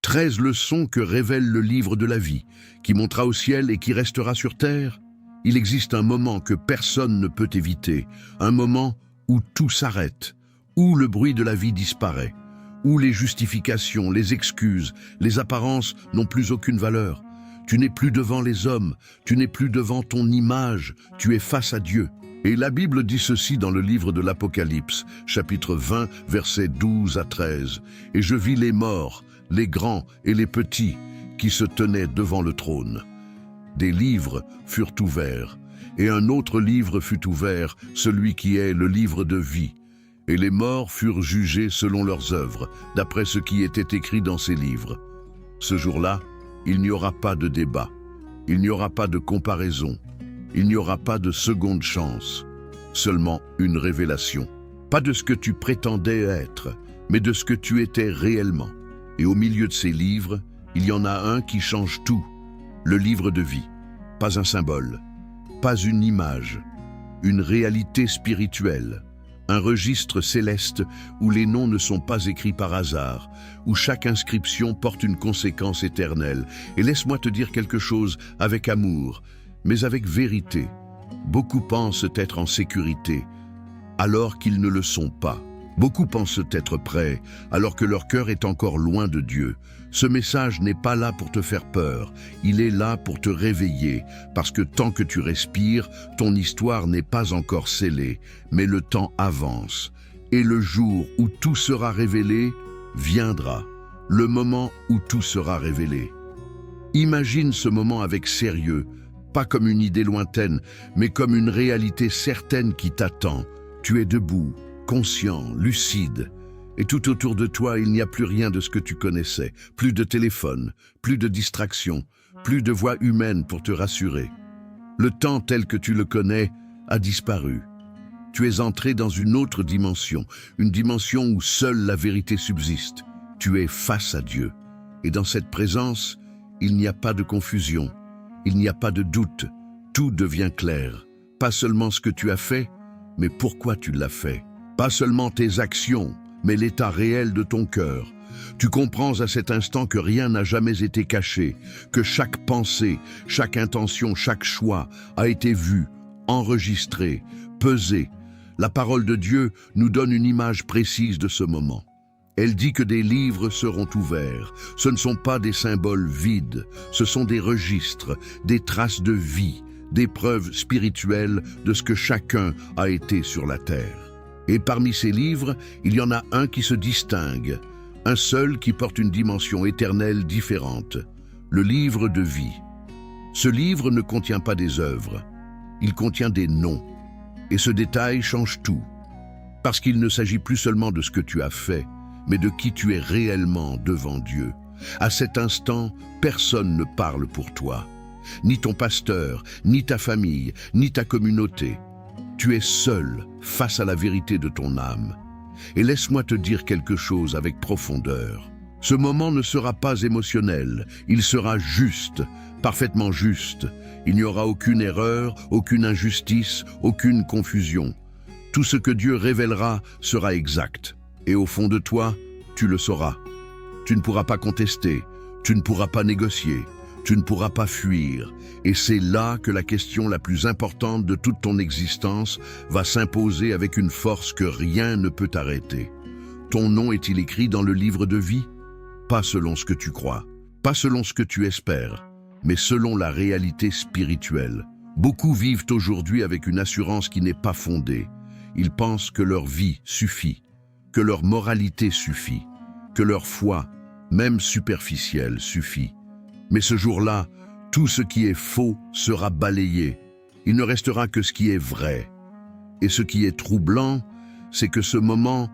13 leçons que révèle le livre de la vie, qui montera au ciel et qui restera sur terre. Il existe un moment que personne ne peut éviter, un moment où tout s'arrête, où le bruit de la vie disparaît, où les justifications, les excuses, les apparences n'ont plus aucune valeur. Tu n'es plus devant les hommes, tu n'es plus devant ton image, tu es face à Dieu. Et la Bible dit ceci dans le livre de l'Apocalypse, chapitre 20, versets 12 à 13. « Et je vis les morts, les grands et les petits, qui se tenaient devant le trône. Des livres furent ouverts, et un autre livre fut ouvert, celui qui est le livre de vie. Et les morts furent jugés selon leurs œuvres, d'après ce qui était écrit dans ces livres. Ce jour-là, il n'y aura pas de débat, il n'y aura pas de comparaison, il n'y aura pas de seconde chance, seulement une révélation. Pas de ce que tu prétendais être, mais de ce que tu étais réellement. Et au milieu de ces livres, il y en a un qui change tout, le livre de vie. Pas un symbole, pas une image, une réalité spirituelle, un registre céleste où les noms ne sont pas écrits par hasard, où chaque inscription porte une conséquence éternelle. Et laisse-moi te dire quelque chose avec amour, mais avec vérité. Beaucoup pensent être en sécurité, alors qu'ils ne le sont pas. Beaucoup pensent être prêts, alors que leur cœur est encore loin de Dieu. Ce message n'est pas là pour te faire peur, il est là pour te réveiller, parce que tant que tu respires, ton histoire n'est pas encore scellée, mais le temps avance. Et le jour où tout sera révélé, viendra. Le moment où tout sera révélé. Imagine ce moment avec sérieux, pas comme une idée lointaine, mais comme une réalité certaine qui t'attend. Tu es debout, conscient, lucide, et tout autour de toi, il n'y a plus rien de ce que tu connaissais, plus de téléphone, plus de distractions, plus de voix humaine pour te rassurer. Le temps tel que tu le connais a disparu. Tu es entré dans une autre dimension, une dimension où seule la vérité subsiste. Tu es face à Dieu, et dans cette présence, il n'y a pas de confusion, il n'y a pas de doute, tout devient clair. Pas seulement ce que tu as fait, mais pourquoi tu l'as fait. Pas seulement tes actions, mais l'état réel de ton cœur. Tu comprends à cet instant que rien n'a jamais été caché, que chaque pensée, chaque intention, chaque choix a été vu, enregistré, pesé. La parole de Dieu nous donne une image précise de ce moment. Elle dit que des livres seront ouverts. Ce ne sont pas des symboles vides, ce sont des registres, des traces de vie, des preuves spirituelles de ce que chacun a été sur la terre. Et parmi ces livres, il y en a un qui se distingue, un seul qui porte une dimension éternelle différente, le livre de vie. Ce livre ne contient pas des œuvres, il contient des noms. Et ce détail change tout, parce qu'il ne s'agit plus seulement de ce que tu as fait, mais de qui tu es réellement devant Dieu. À cet instant, personne ne parle pour toi, ni ton pasteur, ni ta famille, ni ta communauté. Tu es seul face à la vérité de ton âme. Et laisse-moi te dire quelque chose avec profondeur. Ce moment ne sera pas émotionnel, il sera juste, parfaitement juste. Il n'y aura aucune erreur, aucune injustice, aucune confusion. Tout ce que Dieu révélera sera exact. Et au fond de toi, tu le sauras. Tu ne pourras pas contester, tu ne pourras pas négocier, tu ne pourras pas fuir. Et c'est là que la question la plus importante de toute ton existence va s'imposer avec une force que rien ne peut arrêter. Ton nom est-il écrit dans le livre de vie? Pas selon ce que tu crois, pas selon ce que tu espères, mais selon la réalité spirituelle. Beaucoup vivent aujourd'hui avec une assurance qui n'est pas fondée. Ils pensent que leur vie suffit, que leur moralité suffit, que leur foi, même superficielle, suffit. Mais ce jour-là, tout ce qui est faux sera balayé. Il ne restera que ce qui est vrai. Et ce qui est troublant, c'est que ce moment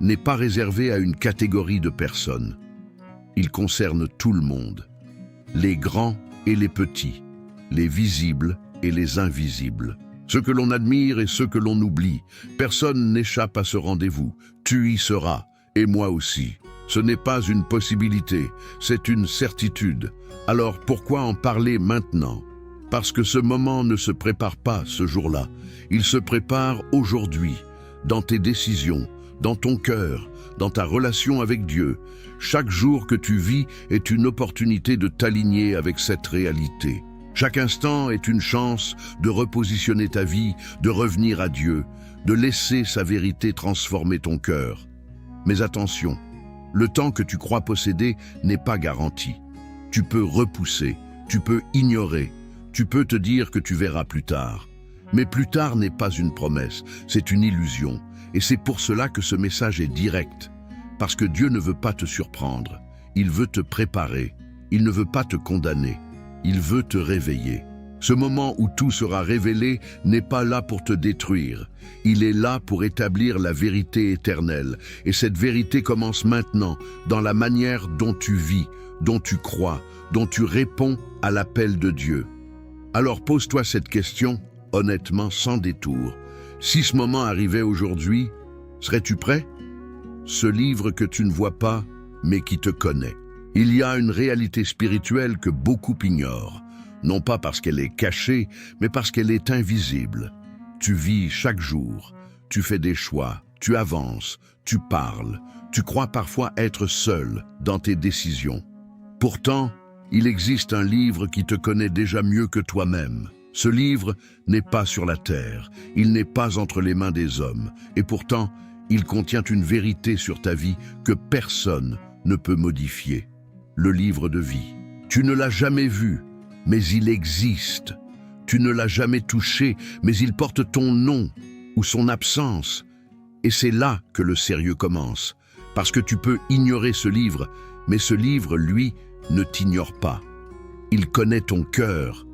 n'est pas réservé à une catégorie de personnes. Il concerne tout le monde, les grands et les petits, les visibles et les invisibles, ceux que l'on admire et ceux que l'on oublie. Personne n'échappe à ce rendez-vous. Tu y seras, et moi aussi. Ce n'est pas une possibilité, c'est une certitude. Alors pourquoi en parler maintenant? Parce que ce moment ne se prépare pas ce jour-là. Il se prépare aujourd'hui, dans tes décisions, dans ton cœur, dans ta relation avec Dieu. Chaque jour que tu vis est une opportunité de t'aligner avec cette réalité. Chaque instant est une chance de repositionner ta vie, de revenir à Dieu, de laisser sa vérité transformer ton cœur. Mais attention, le temps que tu crois posséder n'est pas garanti. Tu peux repousser, tu peux ignorer, tu peux te dire que tu verras plus tard. Mais plus tard n'est pas une promesse, c'est une illusion. Et c'est pour cela que ce message est direct. Parce que Dieu ne veut pas te surprendre, il veut te préparer, il ne veut pas te condamner. Il veut te réveiller. Ce moment où tout sera révélé n'est pas là pour te détruire. Il est là pour établir la vérité éternelle. Et cette vérité commence maintenant, dans la manière dont tu vis, dont tu crois, dont tu réponds à l'appel de Dieu. Alors pose-toi cette question, honnêtement, sans détour. Si ce moment arrivait aujourd'hui, serais-tu prêt? Ce livre que tu ne vois pas, mais qui te connaît. Il y a une réalité spirituelle que beaucoup ignorent, non pas parce qu'elle est cachée, mais parce qu'elle est invisible. Tu vis chaque jour, tu fais des choix, tu avances, tu parles, tu crois parfois être seul dans tes décisions. Pourtant, il existe un livre qui te connaît déjà mieux que toi-même. Ce livre n'est pas sur la terre, il n'est pas entre les mains des hommes, et pourtant, il contient une vérité sur ta vie que personne ne peut modifier. Le livre de vie. Tu ne l'as jamais vu, mais il existe. Tu ne l'as jamais touché, mais il porte ton nom ou son absence. Et c'est là que le sérieux commence. Parce que tu peux ignorer ce livre, mais ce livre, lui, ne t'ignore pas. Il connaît ton cœur,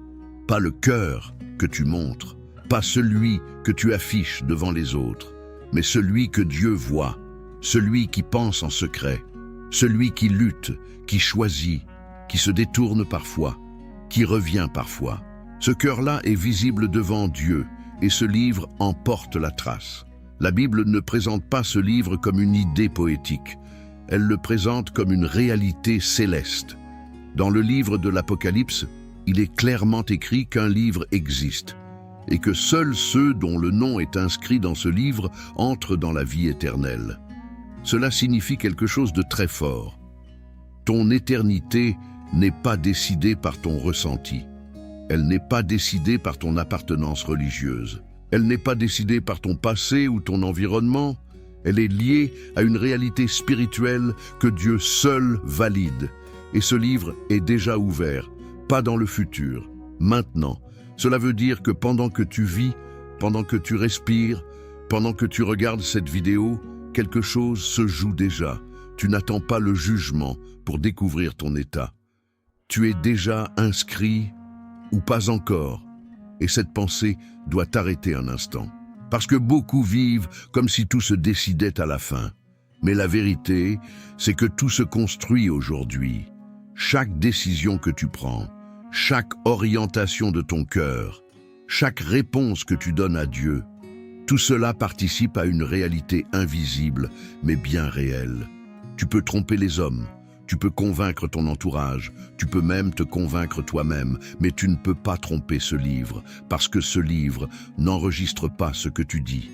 pas le cœur que tu montres, pas celui que tu affiches devant les autres, mais celui que Dieu voit, celui qui pense en secret, celui qui lutte, qui choisit, qui se détourne parfois, qui revient parfois. Ce cœur-là est visible devant Dieu et ce livre en porte la trace. La Bible ne présente pas ce livre comme une idée poétique, elle le présente comme une réalité céleste. Dans le livre de l'Apocalypse, il est clairement écrit qu'un livre existe et que seuls ceux dont le nom est inscrit dans ce livre entrent dans la vie éternelle. Cela signifie quelque chose de très fort. Ton éternité n'est pas décidée par ton ressenti. Elle n'est pas décidée par ton appartenance religieuse. Elle n'est pas décidée par ton passé ou ton environnement. Elle est liée à une réalité spirituelle que Dieu seul valide. Et ce livre est déjà ouvert, pas dans le futur, maintenant. Cela veut dire que pendant que tu vis, pendant que tu respires, pendant que tu regardes cette vidéo, quelque chose se joue déjà. Tu n'attends pas le jugement pour découvrir ton état. Tu es déjà inscrit ou pas encore. Et cette pensée doit t'arrêter un instant. Parce que beaucoup vivent comme si tout se décidait à la fin. Mais la vérité, c'est que tout se construit aujourd'hui. Chaque décision que tu prends, chaque orientation de ton cœur, chaque réponse que tu donnes à Dieu, tout cela participe à une réalité invisible, mais bien réelle. Tu peux tromper les hommes, tu peux convaincre ton entourage, tu peux même te convaincre toi-même, mais tu ne peux pas tromper ce livre, parce que ce livre n'enregistre pas ce que tu dis.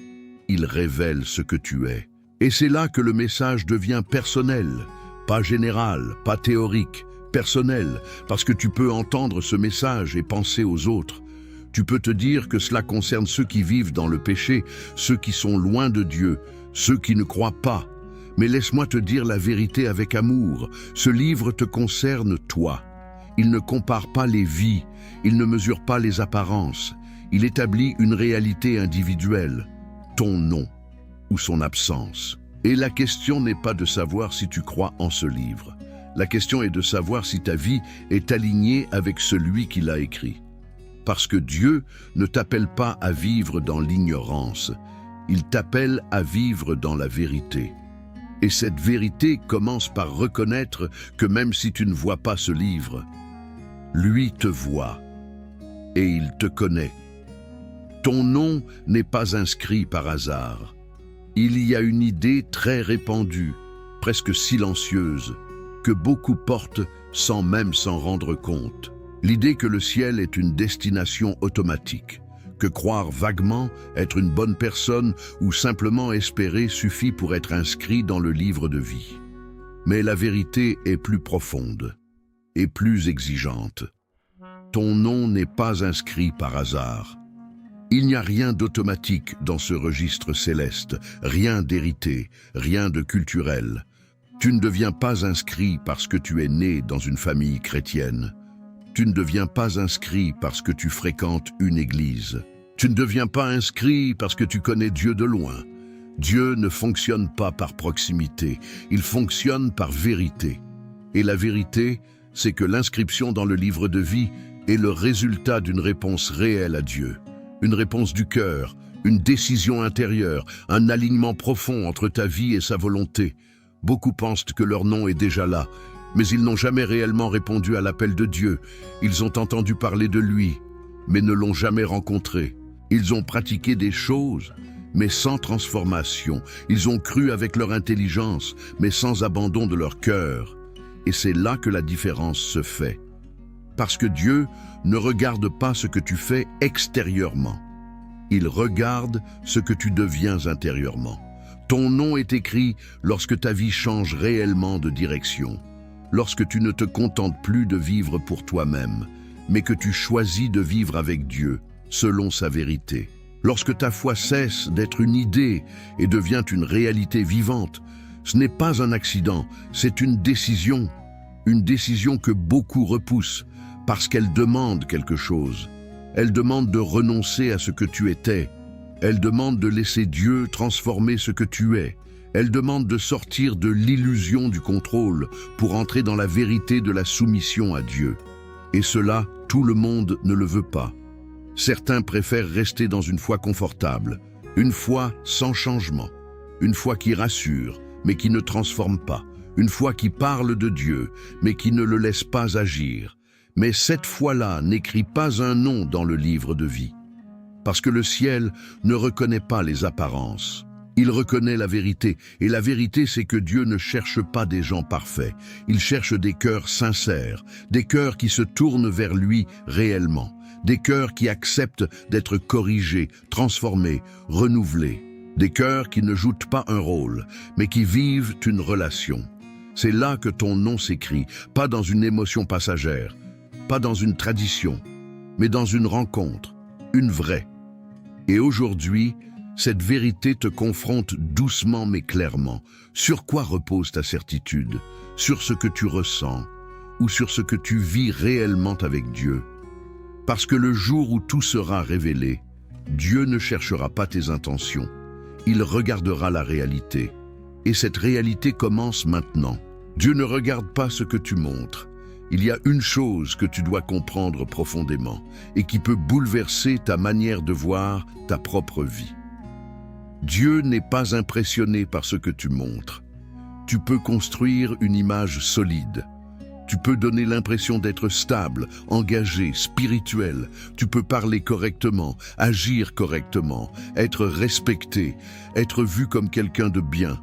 Il révèle ce que tu es. Et c'est là que le message devient personnel, pas général, pas théorique, personnel, parce que tu peux entendre ce message et penser aux autres. Tu peux te dire que cela concerne ceux qui vivent dans le péché, ceux qui sont loin de Dieu, ceux qui ne croient pas. Mais laisse-moi te dire la vérité avec amour. Ce livre te concerne toi. Il ne compare pas les vies, il ne mesure pas les apparences. Il établit une réalité individuelle, ton nom ou son absence. Et la question n'est pas de savoir si tu crois en ce livre. La question est de savoir si ta vie est alignée avec celui qui l'a écrit. Parce que Dieu ne t'appelle pas à vivre dans l'ignorance, il t'appelle à vivre dans la vérité. Et cette vérité commence par reconnaître que même si tu ne vois pas ce livre, lui te voit et il te connaît. Ton nom n'est pas inscrit par hasard. Il y a une idée très répandue, presque silencieuse, que beaucoup portent sans même s'en rendre compte. L'idée que le ciel est une destination automatique, que croire vaguement, être une bonne personne ou simplement espérer suffit pour être inscrit dans le livre de vie. Mais la vérité est plus profonde et plus exigeante. Ton nom n'est pas inscrit par hasard. Il n'y a rien d'automatique dans ce registre céleste, rien d'hérité, rien de culturel. Tu ne deviens pas inscrit parce que tu es né dans une famille chrétienne. Tu ne deviens pas inscrit parce que tu fréquentes une église. Tu ne deviens pas inscrit parce que tu connais Dieu de loin. Dieu ne fonctionne pas par proximité, il fonctionne par vérité. Et la vérité, c'est que l'inscription dans le livre de vie est le résultat d'une réponse réelle à Dieu. Une réponse du cœur, une décision intérieure, un alignement profond entre ta vie et sa volonté. Beaucoup pensent que leur nom est déjà là, mais ils n'ont jamais réellement répondu à l'appel de Dieu. Ils ont entendu parler de lui, mais ne l'ont jamais rencontré. Ils ont pratiqué des choses, mais sans transformation. Ils ont cru avec leur intelligence, mais sans abandon de leur cœur. Et c'est là que la différence se fait. Parce que Dieu ne regarde pas ce que tu fais extérieurement. Il regarde ce que tu deviens intérieurement. Ton nom est écrit lorsque ta vie change réellement de direction. Lorsque tu ne te contentes plus de vivre pour toi-même, mais que tu choisis de vivre avec Dieu, selon sa vérité. Lorsque ta foi cesse d'être une idée et devient une réalité vivante, ce n'est pas un accident, c'est une décision que beaucoup repoussent parce qu'elle demande quelque chose. Elle demande de renoncer à ce que tu étais. Elle demande de laisser Dieu transformer ce que tu es. Elle demande de sortir de l'illusion du contrôle pour entrer dans la vérité de la soumission à Dieu. Et cela, tout le monde ne le veut pas. Certains préfèrent rester dans une foi confortable, une foi sans changement, une foi qui rassure, mais qui ne transforme pas, une foi qui parle de Dieu, mais qui ne le laisse pas agir. Mais cette foi-là n'écrit pas un nom dans le livre de vie. Parce que le ciel ne reconnaît pas les apparences. Il reconnaît la vérité, et la vérité c'est que Dieu ne cherche pas des gens parfaits. Il cherche des cœurs sincères, des cœurs qui se tournent vers lui réellement, des cœurs qui acceptent d'être corrigés, transformés, renouvelés, des cœurs qui ne jouent pas un rôle, mais qui vivent une relation. C'est là que ton nom s'écrit, pas dans une émotion passagère, pas dans une tradition, mais dans une rencontre, une vraie. Et aujourd'hui, cette vérité te confronte doucement mais clairement. Sur quoi repose ta certitude? Sur ce que tu ressens ou sur ce que tu vis réellement avec Dieu? Parce que le jour où tout sera révélé, Dieu ne cherchera pas tes intentions. Il regardera la réalité. Et cette réalité commence maintenant. Dieu ne regarde pas ce que tu montres. Il y a une chose que tu dois comprendre profondément et qui peut bouleverser ta manière de voir ta propre vie. Dieu n'est pas impressionné par ce que tu montres. Tu peux construire une image solide. Tu peux donner l'impression d'être stable, engagé, spirituel. Tu peux parler correctement, agir correctement, être respecté, être vu comme quelqu'un de bien.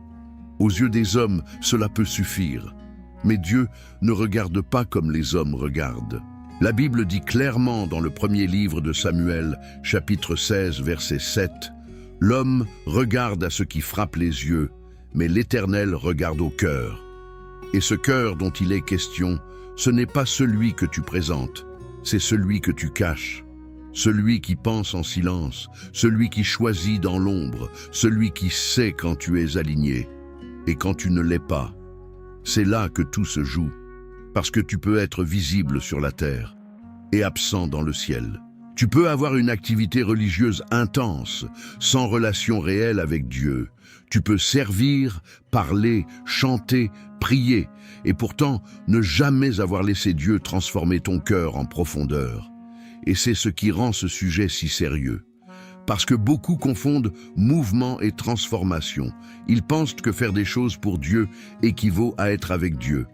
Aux yeux des hommes, cela peut suffire. Mais Dieu ne regarde pas comme les hommes regardent. La Bible dit clairement dans le premier livre de Samuel, chapitre 16, verset 7, « L'homme regarde à ce qui frappe les yeux, mais l'Éternel regarde au cœur. » Et ce cœur dont il est question, ce n'est pas celui que tu présentes, c'est celui que tu caches. Celui qui pense en silence, celui qui choisit dans l'ombre, celui qui sait quand tu es aligné et quand tu ne l'es pas. C'est là que tout se joue, parce que tu peux être visible sur la terre et absent dans le ciel. Tu peux avoir une activité religieuse intense, sans relation réelle avec Dieu. Tu peux servir, parler, chanter, prier, et pourtant ne jamais avoir laissé Dieu transformer ton cœur en profondeur. Et c'est ce qui rend ce sujet si sérieux. Parce que beaucoup confondent mouvement et transformation. Ils pensent que faire des choses pour Dieu équivaut à être avec Dieu.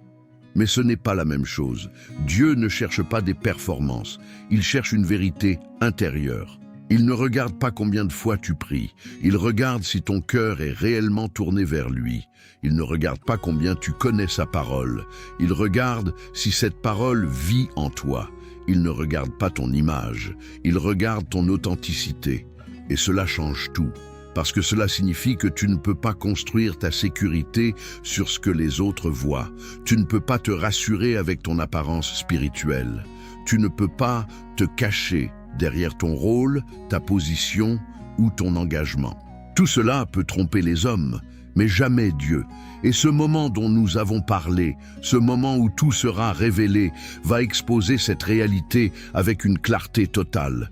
Mais ce n'est pas la même chose. Dieu ne cherche pas des performances, il cherche une vérité intérieure. Il ne regarde pas combien de fois tu pries, il regarde si ton cœur est réellement tourné vers lui. Il ne regarde pas combien tu connais sa parole, il regarde si cette parole vit en toi. il ne regarde pas ton image, il regarde ton authenticité. Et cela change tout, parce que cela signifie que tu ne peux pas construire ta sécurité sur ce que les autres voient. Tu ne peux pas te rassurer avec ton apparence spirituelle. Tu ne peux pas te cacher derrière ton rôle, ta position ou ton engagement. Tout cela peut tromper les hommes, mais jamais Dieu. Et ce moment dont nous avons parlé, ce moment où tout sera révélé, va exposer cette réalité avec une clarté totale.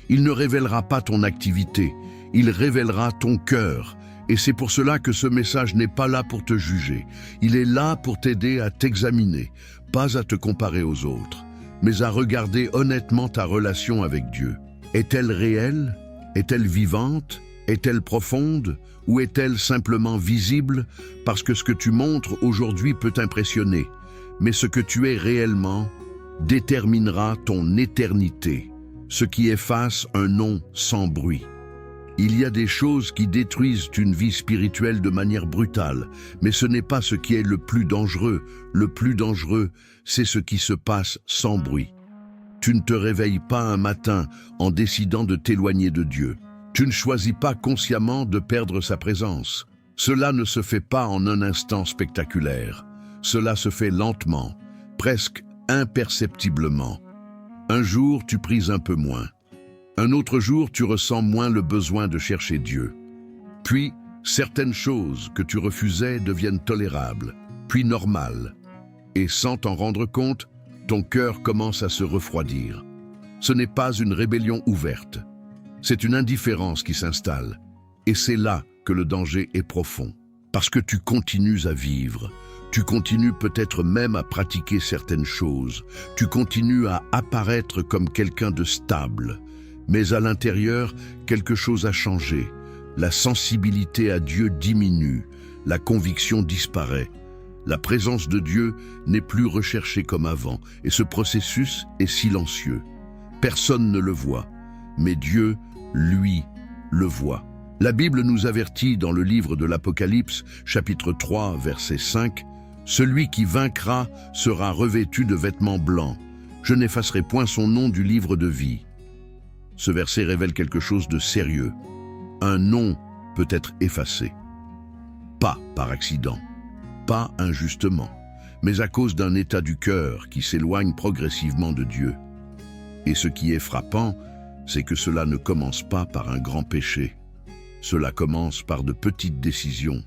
Il ne révélera pas ton activité, il révélera ton cœur. Et c'est pour cela que ce message n'est pas là pour te juger. Il est là pour t'aider à t'examiner, pas à te comparer aux autres, mais à regarder honnêtement ta relation avec Dieu. Est-elle réelle? Est-elle vivante? Est-elle profonde? Ou est-elle simplement visible? Parce que ce que tu montres aujourd'hui peut t'impressionner, mais ce que tu es réellement déterminera ton éternité, ce qui efface un nom sans bruit. Il y a des choses qui détruisent une vie spirituelle de manière brutale, mais ce n'est pas ce qui est le plus dangereux. Le plus dangereux, c'est ce qui se passe sans bruit. Tu ne te réveilles pas un matin en décidant de t'éloigner de Dieu. Tu ne choisis pas consciemment de perdre sa présence. Cela ne se fait pas en un instant spectaculaire. Cela se fait lentement, presque imperceptiblement. Un jour, tu pries un peu moins. Un autre jour, tu ressens moins le besoin de chercher Dieu. Puis, certaines choses que tu refusais deviennent tolérables, puis normales. Et sans t'en rendre compte, ton cœur commence à se refroidir. Ce n'est pas une rébellion ouverte. C'est une indifférence qui s'installe. Et c'est là que le danger est profond. Parce que tu continues à vivre. Tu continues peut-être même à pratiquer certaines choses. Tu continues à apparaître comme quelqu'un de stable. Mais à l'intérieur, quelque chose a changé. La sensibilité à Dieu diminue. La conviction disparaît. La présence de Dieu n'est plus recherchée comme avant. Et ce processus est silencieux. Personne ne le voit. Mais Dieu, lui, le voit. La Bible nous avertit dans le livre de l'Apocalypse, chapitre 3, verset 5, « Celui qui vaincra sera revêtu de vêtements blancs. Je n'effacerai point son nom du livre de vie. » Ce verset révèle quelque chose de sérieux. Un nom peut être effacé. Pas par accident, pas injustement, mais à cause d'un état du cœur qui s'éloigne progressivement de Dieu. Et ce qui est frappant, c'est que cela ne commence pas par un grand péché. Cela commence par de petites décisions,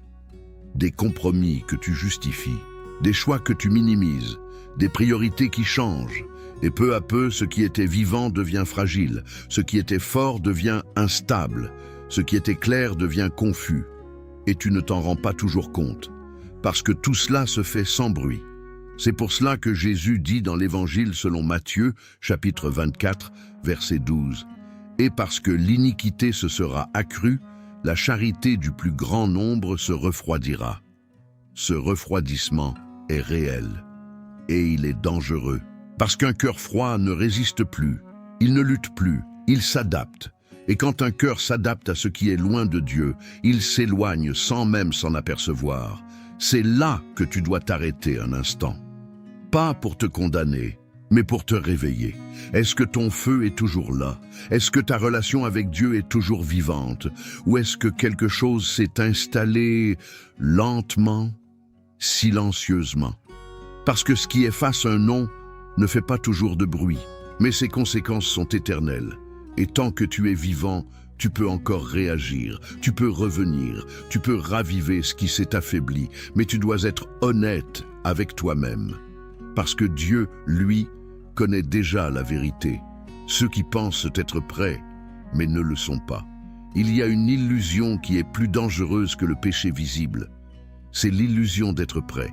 des compromis que tu justifies, des choix que tu minimises, des priorités qui changent. Et peu à peu, ce qui était vivant devient fragile, ce qui était fort devient instable, ce qui était clair devient confus. Et tu ne t'en rends pas toujours compte, parce que tout cela se fait sans bruit. C'est pour cela que Jésus dit dans l'Évangile selon Matthieu, chapitre 24, verset 12, « Et parce que l'iniquité se sera accrue, la charité du plus grand nombre se refroidira. » Ce refroidissement est réel, et il est dangereux. Parce qu'un cœur froid ne résiste plus, il ne lutte plus, il s'adapte. Et quand un cœur s'adapte à ce qui est loin de Dieu, il s'éloigne sans même s'en apercevoir. C'est là que tu dois t'arrêter un instant. Pas pour te condamner, mais pour te réveiller. Est-ce que ton feu est toujours là? Est-ce que ta relation avec Dieu est toujours vivante? Ou est-ce que quelque chose s'est installé lentement, silencieusement? Parce que ce qui efface un nom ne fait pas toujours de bruit, mais ses conséquences sont éternelles. Et tant que tu es vivant, tu peux encore réagir, tu peux revenir, tu peux raviver ce qui s'est affaibli, mais tu dois être honnête avec toi-même. Parce que Dieu, lui, connaît déjà la vérité. Ceux qui pensent être prêts, mais ne le sont pas. Il y a une illusion qui est plus dangereuse que le péché visible. C'est l'illusion d'être prêt.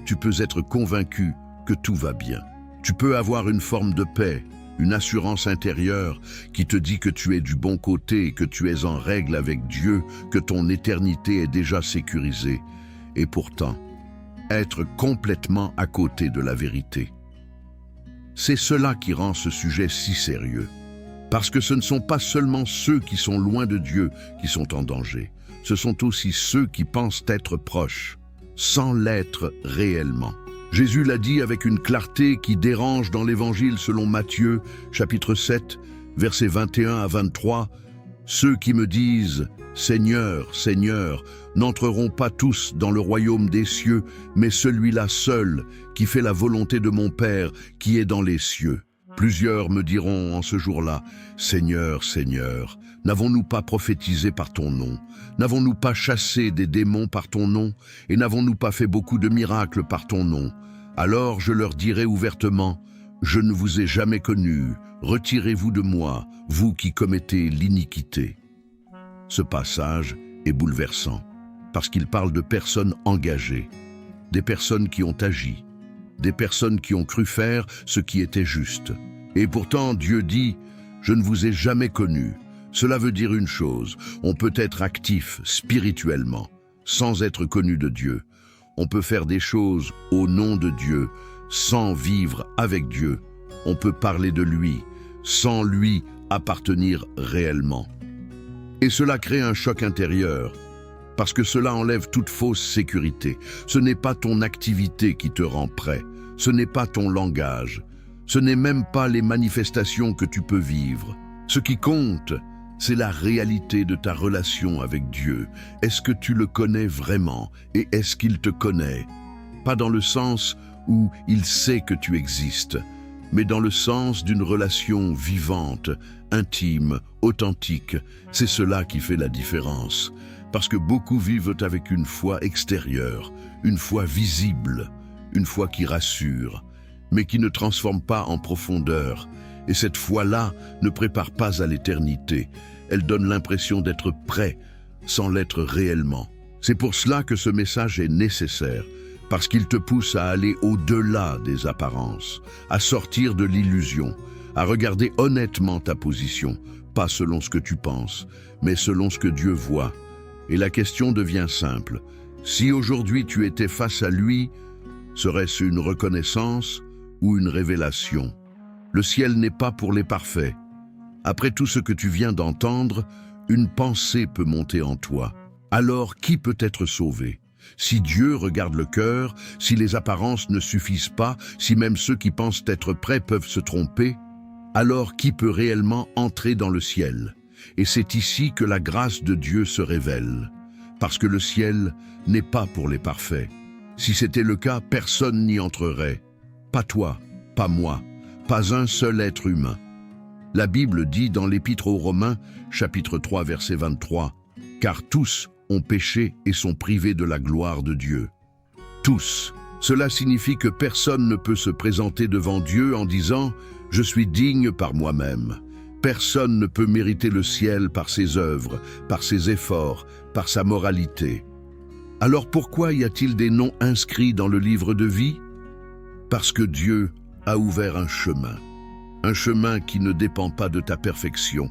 Tu peux être convaincu que tout va bien. Tu peux avoir une forme de paix, une assurance intérieure qui te dit que tu es du bon côté, que tu es en règle avec Dieu, que ton éternité est déjà sécurisée. Et pourtant, être complètement à côté de la vérité. C'est cela qui rend ce sujet si sérieux. Parce que ce ne sont pas seulement ceux qui sont loin de Dieu qui sont en danger. Ce sont aussi ceux qui pensent être proches, sans l'être réellement. Jésus l'a dit avec une clarté qui dérange dans l'Évangile selon Matthieu, chapitre 7, versets 21 à 23. « Ceux qui me disent « Seigneur, Seigneur » n'entreront pas tous dans le royaume des cieux, mais celui-là seul qui fait la volonté de mon Père qui est dans les cieux. Plusieurs me diront en ce jour-là, « Seigneur, Seigneur, n'avons-nous pas prophétisé par ton nom? N'avons-nous pas chassé des démons par ton nom? Et n'avons-nous pas fait beaucoup de miracles par ton nom? Alors je leur dirai ouvertement, « Je ne vous ai jamais connus, retirez-vous de moi, vous qui commettez l'iniquité. » Ce passage est bouleversant, parce qu'il parle de personnes engagées, des personnes qui ont agi, des personnes qui ont cru faire ce qui était juste. Et pourtant, Dieu dit, « Je ne vous ai jamais connus. » Cela veut dire une chose, on peut être actif spirituellement, sans être connu de Dieu. On peut faire des choses au nom de Dieu, sans vivre avec Dieu. On peut parler de lui, sans lui appartenir réellement. Et cela crée un choc intérieur, parce que cela enlève toute fausse sécurité. Ce n'est pas ton activité qui te rend prêt, ce n'est pas ton langage, ce n'est même pas les manifestations que tu peux vivre. Ce qui compte, c'est la réalité de ta relation avec Dieu. Est-ce que tu le connais vraiment et est-ce qu'il te connaît? Pas dans le sens où il sait que tu existes, mais dans le sens d'une relation vivante, intime, authentique. C'est cela qui fait la différence. Parce que beaucoup vivent avec une foi extérieure, une foi visible, une foi qui rassure, mais qui ne transforme pas en profondeur. Et cette foi-là ne prépare pas à l'éternité. Elle donne l'impression d'être prêt, sans l'être réellement. C'est pour cela que ce message est nécessaire, parce qu'il te pousse à aller au-delà des apparences, à sortir de l'illusion, à regarder honnêtement ta position, pas selon ce que tu penses, mais selon ce que Dieu voit. Et la question devient simple. Si aujourd'hui tu étais face à lui, serait-ce une reconnaissance ou une révélation? Le ciel n'est pas pour les parfaits. Après tout ce que tu viens d'entendre, une pensée peut monter en toi. Alors qui peut être sauvé? Si Dieu regarde le cœur, si les apparences ne suffisent pas, si même ceux qui pensent être prêts peuvent se tromper, alors qui peut réellement entrer dans le ciel? Et c'est ici que la grâce de Dieu se révèle, parce que le ciel n'est pas pour les parfaits. Si c'était le cas, personne n'y entrerait. Pas toi, pas moi, pas un seul être humain. La Bible dit dans l'Épître aux Romains, chapitre 3, verset 23, « Car tous ont péché et sont privés de la gloire de Dieu. » Tous. Cela signifie que personne ne peut se présenter devant Dieu en disant « Je suis digne par moi-même ». Personne ne peut mériter le ciel par ses œuvres, par ses efforts, par sa moralité. Alors pourquoi y a-t-il des noms inscrits dans le livre de vie? Parce que Dieu a ouvert un chemin qui ne dépend pas de ta perfection,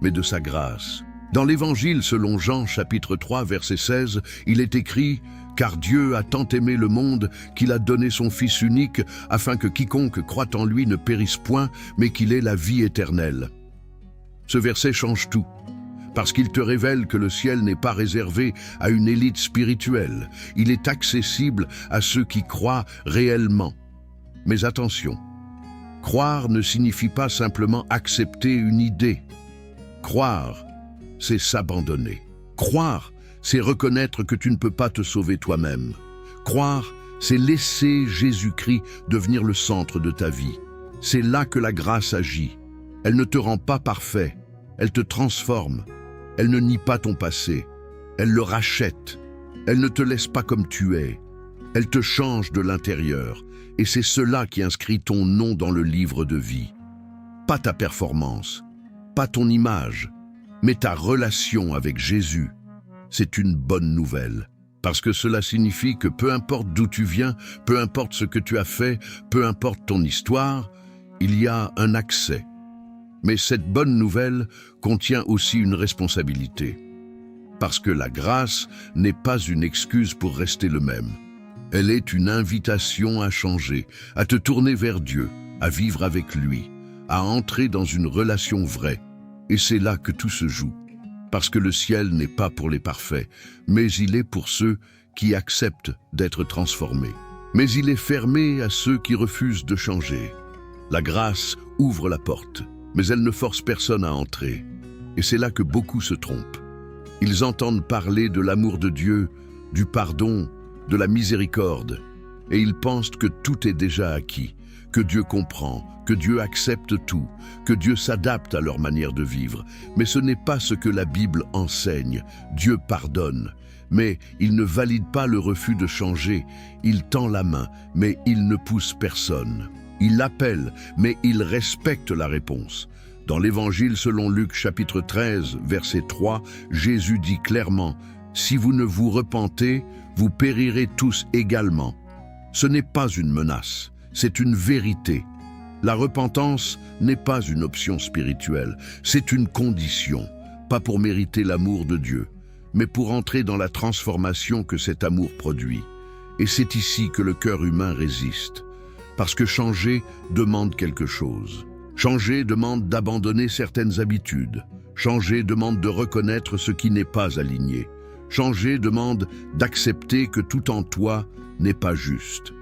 mais de sa grâce. Dans l'Évangile selon Jean, chapitre 3, verset 16, il est écrit « Car Dieu a tant aimé le monde qu'il a donné son Fils unique, afin que quiconque croit en lui ne périsse point, mais qu'il ait la vie éternelle. » Ce verset change tout, parce qu'il te révèle que le ciel n'est pas réservé à une élite spirituelle. Il est accessible à ceux qui croient réellement. Mais attention, croire ne signifie pas simplement accepter une idée. Croire, c'est s'abandonner. Croire, c'est reconnaître que tu ne peux pas te sauver toi-même. Croire, c'est laisser Jésus-Christ devenir le centre de ta vie. C'est là que la grâce agit. Elle ne te rend pas parfait, elle te transforme. Elle ne nie pas ton passé, elle le rachète. Elle ne te laisse pas comme tu es. Elle te change de l'intérieur. Et c'est cela qui inscrit ton nom dans le livre de vie. Pas ta performance, pas ton image, mais ta relation avec Jésus. C'est une bonne nouvelle, parce que cela signifie que peu importe d'où tu viens, peu importe ce que tu as fait, peu importe ton histoire, il y a un accès. Mais cette bonne nouvelle contient aussi une responsabilité, parce que la grâce n'est pas une excuse pour rester le même. Elle est une invitation à changer, à te tourner vers Dieu, à vivre avec lui, à entrer dans une relation vraie. Et c'est là que tout se joue, parce que le ciel n'est pas pour les parfaits, mais il est pour ceux qui acceptent d'être transformés. Mais il est fermé à ceux qui refusent de changer. La grâce ouvre la porte, mais elle ne force personne à entrer. Et c'est là que beaucoup se trompent. Ils entendent parler de l'amour de Dieu, du pardon, de la miséricorde, et ils pensent que tout est déjà acquis, que Dieu comprend, que Dieu accepte tout, que Dieu s'adapte à leur manière de vivre. Mais ce n'est pas ce que la Bible enseigne. Dieu pardonne, mais il ne valide pas le refus de changer. Il tend la main, mais il ne pousse personne. Il appelle, mais il respecte la réponse. Dans l'Évangile selon Luc chapitre 13, verset 3, Jésus dit clairement « Si vous ne vous repentez, vous périrez tous également ». Ce n'est pas une menace, c'est une vérité. La repentance n'est pas une option spirituelle, c'est une condition, pas pour mériter l'amour de Dieu, mais pour entrer dans la transformation que cet amour produit. Et c'est ici que le cœur humain résiste, parce que changer demande quelque chose. Changer demande d'abandonner certaines habitudes. Changer demande de reconnaître ce qui n'est pas aligné. Changer demande d'accepter que tout en toi n'est pas juste.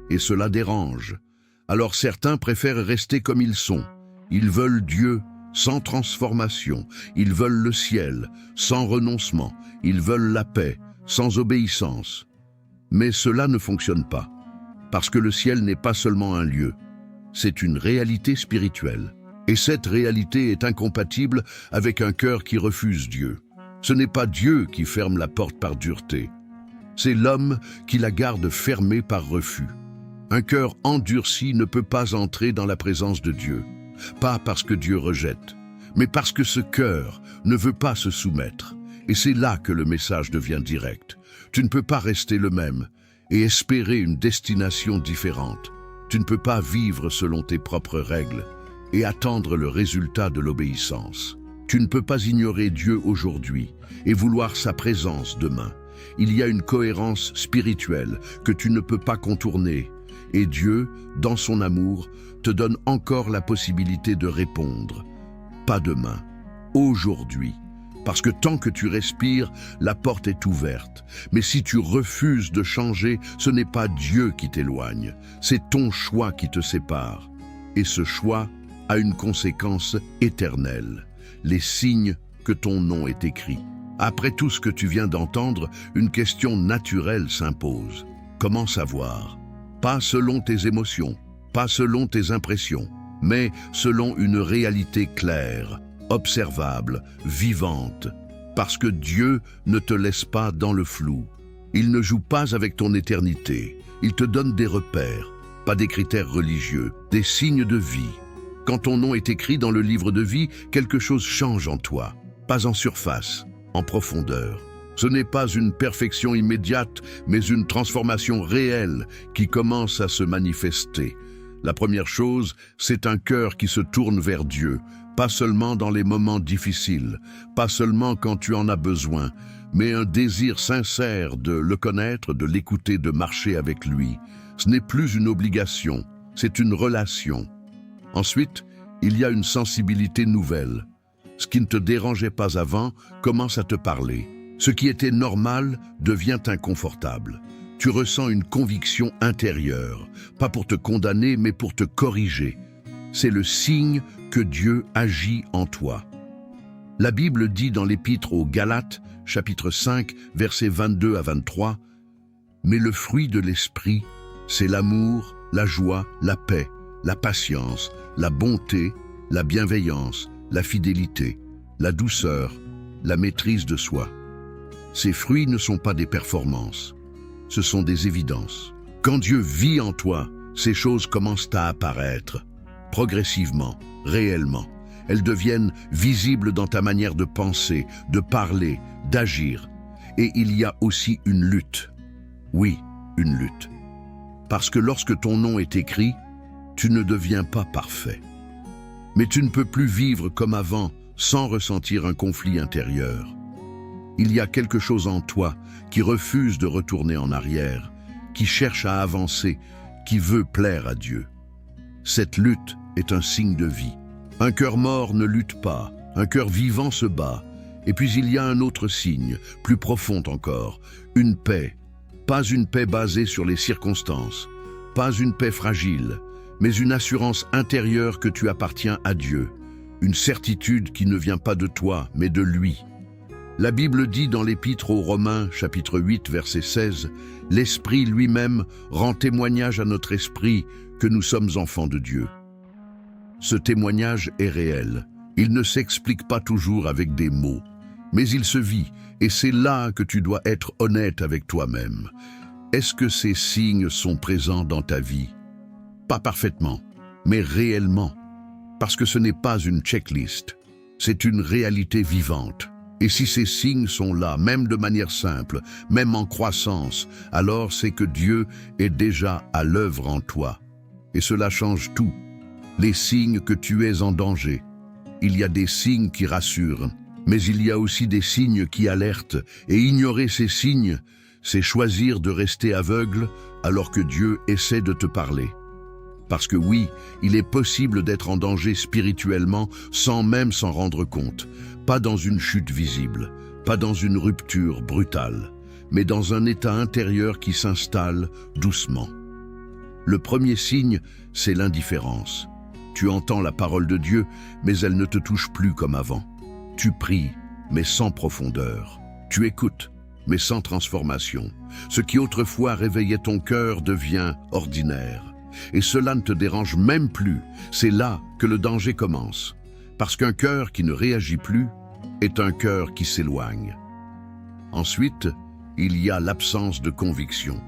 Et cela dérange. Alors certains préfèrent rester comme ils sont. Ils veulent Dieu sans transformation. Ils veulent le ciel sans renoncement. Ils veulent la paix sans obéissance. Mais cela ne fonctionne pas. Parce que le ciel n'est pas seulement un lieu. C'est une réalité spirituelle. Et cette réalité est incompatible avec un cœur qui refuse Dieu. Ce n'est pas Dieu qui ferme la porte par dureté. C'est l'homme qui la garde fermée par refus. Un cœur endurci ne peut pas entrer dans la présence de Dieu. Pas parce que Dieu rejette, mais parce que ce cœur ne veut pas se soumettre. Et c'est là que le message devient direct. Tu ne peux pas rester le même et espérer une destination différente. Tu ne peux pas vivre selon tes propres règles et attendre le résultat de l'obéissance. Tu ne peux pas ignorer Dieu aujourd'hui et vouloir sa présence demain. Il y a une cohérence spirituelle que tu ne peux pas contourner. Et Dieu, dans son amour, te donne encore la possibilité de répondre. Pas demain, aujourd'hui. Parce que tant que tu respires, la porte est ouverte. Mais si tu refuses de changer, ce n'est pas Dieu qui t'éloigne, c'est ton choix qui te sépare. Et ce choix a une conséquence éternelle, les signes que ton nom est écrit. Après tout ce que tu viens d'entendre, une question naturelle s'impose. Comment savoir ? Pas selon tes émotions, pas selon tes impressions, mais selon une réalité claire, observable, vivante, parce que Dieu ne te laisse pas dans le flou. Il ne joue pas avec ton éternité, il te donne des repères, pas des critères religieux, des signes de vie. Quand ton nom est écrit dans le livre de vie, quelque chose change en toi, pas en surface, en profondeur. Ce n'est pas une perfection immédiate, mais une transformation réelle qui commence à se manifester. La première chose, c'est un cœur qui se tourne vers Dieu, pas seulement dans les moments difficiles, pas seulement quand tu en as besoin, mais un désir sincère de le connaître, de l'écouter, de marcher avec lui. Ce n'est plus une obligation, c'est une relation. Ensuite, il y a une sensibilité nouvelle. Ce qui ne te dérangeait pas avant commence à te parler. Ce qui était normal devient inconfortable. Tu ressens une conviction intérieure, pas pour te condamner, mais pour te corriger. C'est le signe que Dieu agit en toi. La Bible dit dans l'Épître aux Galates, chapitre 5, versets 22 à 23, « Mais le fruit de l'esprit, c'est l'amour, la joie, la paix, la patience, la bonté, la bienveillance, la fidélité, la douceur, la maîtrise de soi. » Ces fruits ne sont pas des performances, ce sont des évidences. Quand Dieu vit en toi, ces choses commencent à apparaître, progressivement, réellement. Elles deviennent visibles dans ta manière de penser, de parler, d'agir. Et il y a aussi une lutte. Oui, une lutte. Parce que lorsque ton nom est écrit, tu ne deviens pas parfait. Mais tu ne peux plus vivre comme avant sans ressentir un conflit intérieur. Il y a quelque chose en toi qui refuse de retourner en arrière, qui cherche à avancer, qui veut plaire à Dieu. Cette lutte est un signe de vie. Un cœur mort ne lutte pas, un cœur vivant se bat. Et puis il y a un autre signe, plus profond encore, une paix, Pas une paix basée sur les circonstances, pas une paix fragile, mais une assurance intérieure que tu appartiens à Dieu, une certitude qui ne vient pas de toi, mais de lui. La Bible dit dans l'Épître aux Romains, chapitre 8, verset 16, « L'Esprit lui-même rend témoignage à notre esprit que nous sommes enfants de Dieu. » Ce témoignage est réel. Il ne s'explique pas toujours avec des mots, mais il se vit, et c'est là que tu dois être honnête avec toi-même. Est-ce que ces signes sont présents dans ta vie? Pas parfaitement, mais réellement, parce que ce n'est pas une checklist, c'est une réalité vivante. Et si ces signes sont là, même de manière simple, même en croissance, alors c'est que Dieu est déjà à l'œuvre en toi. Et cela change tout. Les signes que tu es en danger. Il y a des signes qui rassurent, mais il y a aussi des signes qui alertent. Et ignorer ces signes, c'est choisir de rester aveugle alors que Dieu essaie de te parler. Parce que oui, il est possible d'être en danger spirituellement sans même s'en rendre compte. Pas dans une chute visible, pas dans une rupture brutale, mais dans un état intérieur qui s'installe doucement. Le premier signe, c'est l'indifférence. Tu entends la parole de Dieu, mais elle ne te touche plus comme avant. Tu pries, mais sans profondeur. Tu écoutes, mais sans transformation. Ce qui autrefois réveillait ton cœur devient ordinaire. Et cela ne te dérange même plus. C'est là que le danger commence. Parce qu'un cœur qui ne réagit plus est un cœur qui s'éloigne. Ensuite, il y a l'absence de conviction.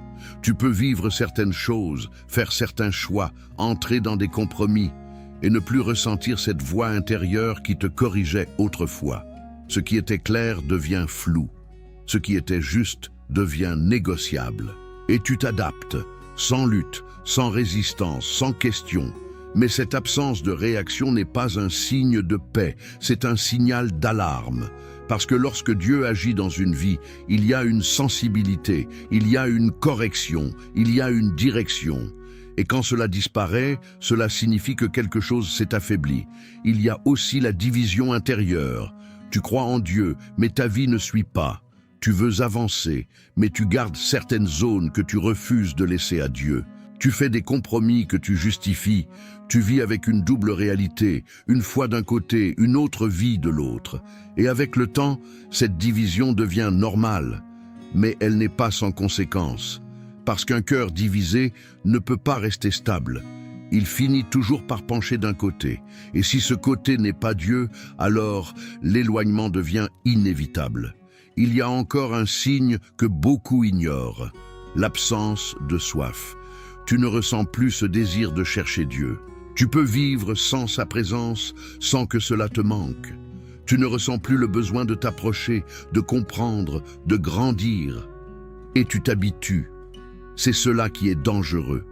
Tu peux vivre certaines choses, faire certains choix, entrer dans des compromis et ne plus ressentir cette voix intérieure qui te corrigeait autrefois. Ce qui était clair devient flou. Ce qui était juste devient négociable. Et tu t'adaptes, sans lutte, sans résistance, sans question. Mais cette absence de réaction n'est pas un signe de paix, c'est un signal d'alarme. Parce que lorsque Dieu agit dans une vie, il y a une sensibilité, il y a une correction, il y a une direction. Et quand cela disparaît, cela signifie que quelque chose s'est affaibli. Il y a aussi la division intérieure. Tu crois en Dieu, mais ta vie ne suit pas. Tu veux avancer, mais tu gardes certaines zones que tu refuses de laisser à Dieu. Tu fais des compromis que tu justifies. Tu vis avec une double réalité, une foi d'un côté, une autre vie de l'autre. Et avec le temps, cette division devient normale. Mais elle n'est pas sans conséquence. Parce qu'un cœur divisé ne peut pas rester stable. Il finit toujours par pencher d'un côté. Et si ce côté n'est pas Dieu, alors l'éloignement devient inévitable. Il y a encore un signe que beaucoup ignorent, l'absence de soif. Tu ne ressens plus ce désir de chercher Dieu. Tu peux vivre sans sa présence, sans que cela te manque. Tu ne ressens plus le besoin de t'approcher, de comprendre, de grandir. Et tu t'habitues. C'est cela qui est dangereux.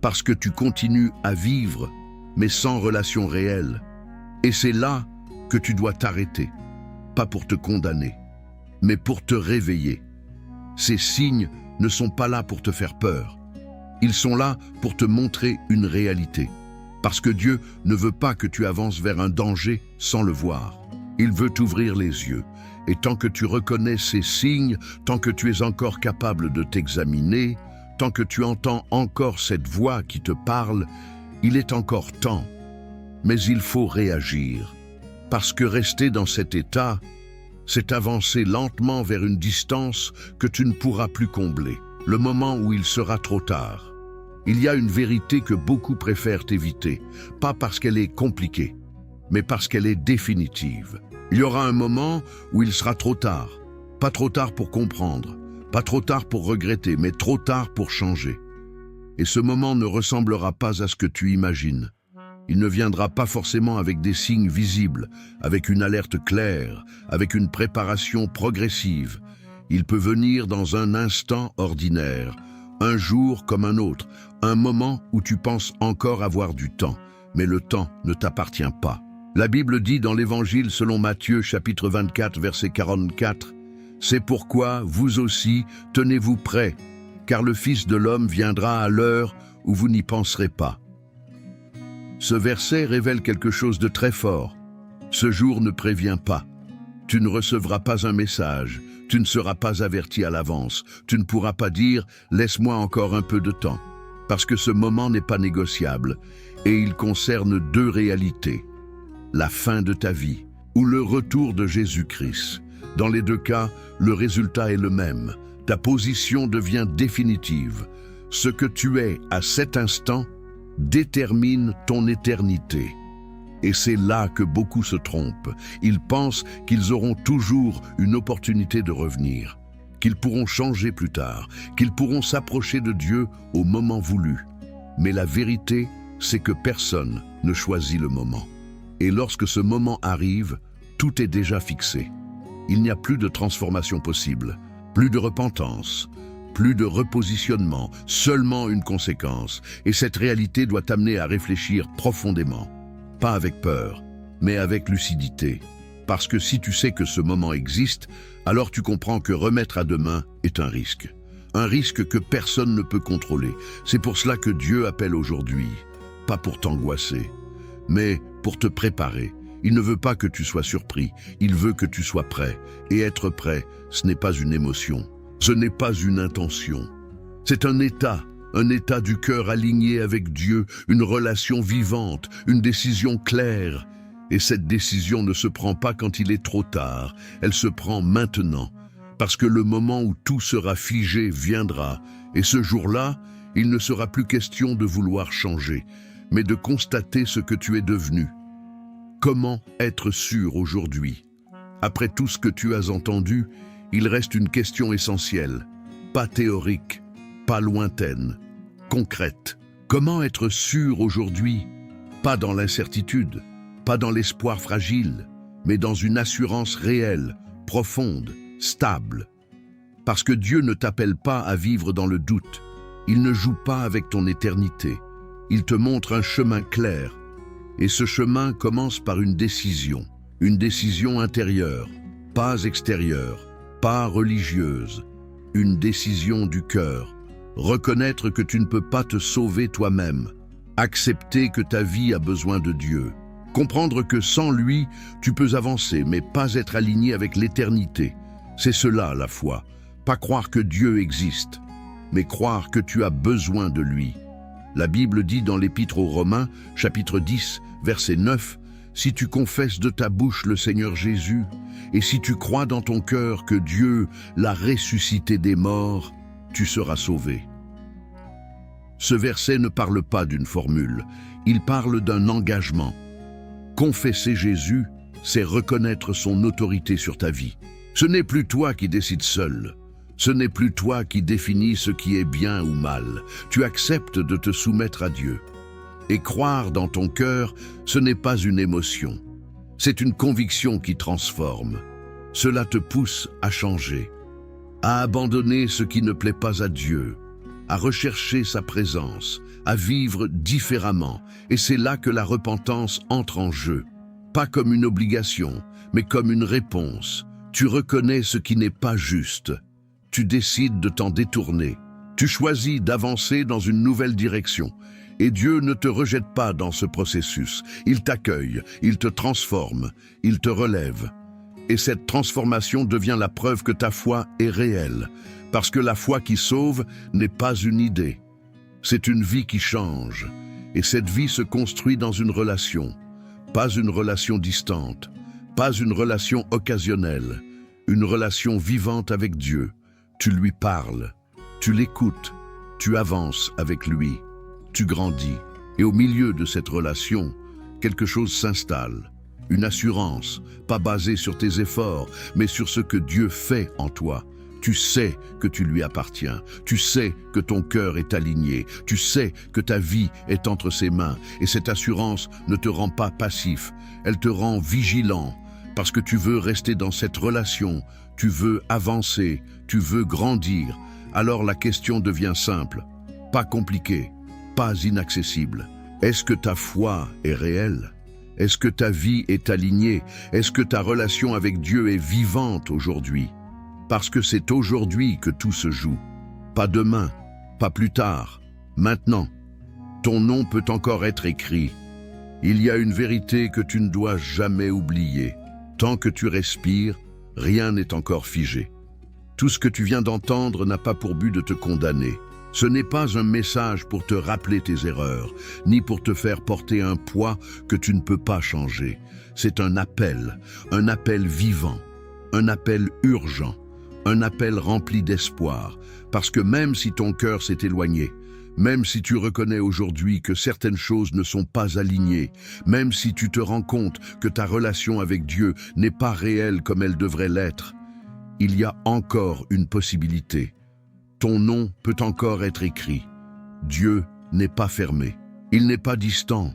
Parce que tu continues à vivre, mais sans relation réelle. Et c'est là que tu dois t'arrêter. Pas pour te condamner, mais pour te réveiller. Ces signes ne sont pas là pour te faire peur. Ils sont là pour te montrer une réalité. Parce que Dieu ne veut pas que tu avances vers un danger sans le voir. Il veut t'ouvrir les yeux. Et tant que tu reconnais ces signes, tant que tu es encore capable de t'examiner, tant que tu entends encore cette voix qui te parle, il est encore temps. Mais il faut réagir. Parce que rester dans cet état, c'est avancer lentement vers une distance que tu ne pourras plus combler. Le moment où il sera trop tard. Il y a une vérité que beaucoup préfèrent éviter, pas parce qu'elle est compliquée, mais parce qu'elle est définitive. Il y aura un moment où il sera trop tard. Pas trop tard pour comprendre, pas trop tard pour regretter, mais trop tard pour changer. Et ce moment ne ressemblera pas à ce que tu imagines. Il ne viendra pas forcément avec des signes visibles, avec une alerte claire, avec une préparation progressive. Il peut venir dans un instant ordinaire, un jour comme un autre, un moment où tu penses encore avoir du temps, mais le temps ne t'appartient pas. La Bible dit dans l'Évangile selon Matthieu chapitre 24 verset 44, « C'est pourquoi vous aussi tenez-vous prêts, car le Fils de l'homme viendra à l'heure où vous n'y penserez pas. » Ce verset révèle quelque chose de très fort. Ce jour ne prévient pas. Tu ne recevras pas un message, Tu ne seras pas averti à l'avance. Tu ne pourras pas dire « laisse-moi encore un peu de temps ». Parce que ce moment n'est pas négociable et il concerne deux réalités. La fin de ta vie ou le retour de Jésus-Christ. Dans les deux cas, le résultat est le même. Ta position devient définitive. Ce que tu es à cet instant détermine ton éternité. Et c'est là que beaucoup se trompent. Ils pensent qu'ils auront toujours une opportunité de revenir, qu'ils pourront changer plus tard, qu'ils pourront s'approcher de Dieu au moment voulu. Mais la vérité, c'est que personne ne choisit le moment. Et lorsque ce moment arrive, tout est déjà fixé. Il n'y a plus de transformation possible, plus de repentance, plus de repositionnement, seulement une conséquence. Et cette réalité doit t'amener à réfléchir profondément. Pas avec peur, mais avec lucidité. Parce que si tu sais que ce moment existe, alors tu comprends que remettre à demain est un risque. Un risque que personne ne peut contrôler. C'est pour cela que Dieu appelle aujourd'hui. Pas pour t'angoisser, mais pour te préparer. Il ne veut pas que tu sois surpris, il veut que tu sois prêt. Et être prêt, ce n'est pas une émotion, ce n'est pas une intention. C'est un état du cœur aligné avec Dieu, une relation vivante, une décision claire. Et cette décision ne se prend pas quand il est trop tard, elle se prend maintenant. Parce que le moment où tout sera figé viendra, et ce jour-là, il ne sera plus question de vouloir changer, mais de constater ce que tu es devenu. Comment être sûr aujourd'hui? Après tout ce que tu as entendu, il reste une question essentielle, pas théorique, pas lointaine, concrète. Comment être sûr aujourd'hui? Pas dans l'incertitude, pas dans l'espoir fragile, mais dans une assurance réelle, profonde, stable. Parce que Dieu ne t'appelle pas à vivre dans le doute. Il ne joue pas avec ton éternité. Il te montre un chemin clair. Et ce chemin commence par une décision intérieure, pas extérieure, pas religieuse, une décision du cœur. Reconnaître que tu ne peux pas te sauver toi-même, accepter que ta vie a besoin de Dieu, comprendre que sans lui, tu peux avancer mais pas être aligné avec l'éternité. C'est cela la foi, pas croire que Dieu existe, mais croire que tu as besoin de lui. La Bible dit dans l'Épître aux Romains, chapitre 10, verset 9, « Si tu confesses de ta bouche le Seigneur Jésus, et si tu crois dans ton cœur que Dieu l'a ressuscité des morts, tu seras sauvé. » Ce verset ne parle pas d'une formule, il parle d'un engagement. Confesser Jésus, c'est reconnaître son autorité sur ta vie. Ce n'est plus toi qui décides seul. Ce n'est plus toi qui définis ce qui est bien ou mal. Tu acceptes de te soumettre à Dieu. Et croire dans ton cœur, ce n'est pas une émotion. C'est une conviction qui transforme. Cela te pousse à changer, à abandonner ce qui ne plaît pas à Dieu, à rechercher sa présence, à vivre différemment. Et c'est là que la repentance entre en jeu. Pas comme une obligation, mais comme une réponse. Tu reconnais ce qui n'est pas juste. Tu décides de t'en détourner. Tu choisis d'avancer dans une nouvelle direction. Et Dieu ne te rejette pas dans ce processus. Il t'accueille, il te transforme, il te relève. Et cette transformation devient la preuve que ta foi est réelle. Parce que la foi qui sauve n'est pas une idée. C'est une vie qui change. Et cette vie se construit dans une relation. Pas une relation distante, pas une relation occasionnelle. Une relation vivante avec Dieu. Tu lui parles, tu l'écoutes, tu avances avec lui, tu grandis. Et au milieu de cette relation, quelque chose s'installe. Une assurance, pas basée sur tes efforts, mais sur ce que Dieu fait en toi. Tu sais que tu lui appartiens, tu sais que ton cœur est aligné, tu sais que ta vie est entre ses mains. Et cette assurance ne te rend pas passif, elle te rend vigilant. Parce que tu veux rester dans cette relation, tu veux avancer, tu veux grandir, alors la question devient simple, pas compliquée, pas inaccessible. Est-ce que ta foi est réelle? Est-ce que ta vie est alignée? Est-ce que ta relation avec Dieu est vivante aujourd'hui? Parce que c'est aujourd'hui que tout se joue. Pas demain, pas plus tard, maintenant. Ton nom peut encore être écrit. Il y a une vérité que tu ne dois jamais oublier. Tant que tu respires, rien n'est encore figé. Tout ce que tu viens d'entendre n'a pas pour but de te condamner. Ce n'est pas un message pour te rappeler tes erreurs, ni pour te faire porter un poids que tu ne peux pas changer. C'est un appel vivant, un appel urgent, un appel rempli d'espoir, parce que même si ton cœur s'est éloigné, même si tu reconnais aujourd'hui que certaines choses ne sont pas alignées, même si tu te rends compte que ta relation avec Dieu n'est pas réelle comme elle devrait l'être, il y a encore une possibilité. Ton nom peut encore être écrit. Dieu n'est pas fermé. Il n'est pas distant.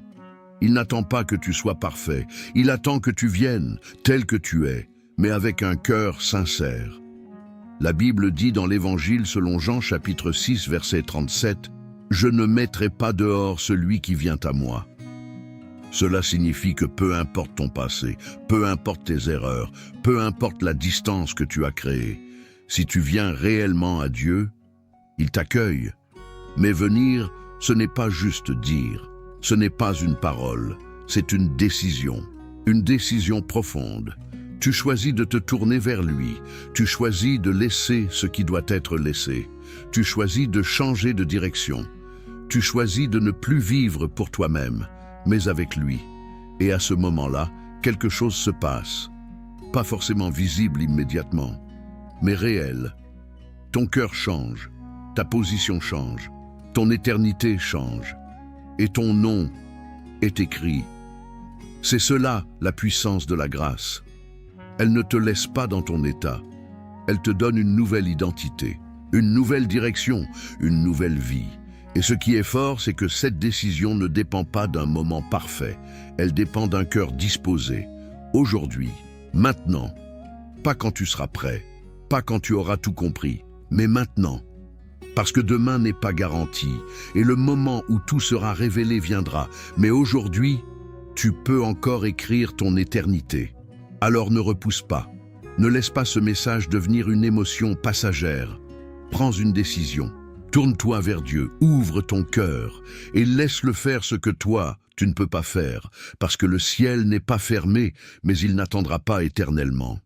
Il n'attend pas que tu sois parfait. Il attend que tu viennes tel que tu es, mais avec un cœur sincère. La Bible dit dans l'Évangile selon Jean chapitre 6 verset 37, « Je ne mettrai pas dehors celui qui vient à moi. » Cela signifie que peu importe ton passé, peu importe tes erreurs, peu importe la distance que tu as créée, si tu viens réellement à Dieu, il t'accueille. Mais venir, ce n'est pas juste dire, ce n'est pas une parole, c'est une décision profonde. Tu choisis de te tourner vers lui, tu choisis de laisser ce qui doit être laissé, tu choisis de changer de direction, tu choisis de ne plus vivre pour toi-même, mais avec lui. Et à ce moment-là, quelque chose se passe, pas forcément visible immédiatement, mais réel. Ton cœur change, ta position change, ton éternité change, et ton nom est écrit. C'est cela la puissance de la grâce. Elle ne te laisse pas dans ton état, elle te donne une nouvelle identité, une nouvelle direction, une nouvelle vie. Et ce qui est fort, c'est que cette décision ne dépend pas d'un moment parfait, elle dépend d'un cœur disposé, aujourd'hui, maintenant, pas quand tu seras prêt, pas quand tu auras tout compris, mais maintenant. Parce que demain n'est pas garanti, et le moment où tout sera révélé viendra. Mais aujourd'hui, tu peux encore écrire ton éternité. Alors ne repousse pas. Ne laisse pas ce message devenir une émotion passagère. Prends une décision. Tourne-toi vers Dieu, ouvre ton cœur, et laisse-le faire ce que toi, tu ne peux pas faire, parce que le ciel n'est pas fermé, mais il n'attendra pas éternellement.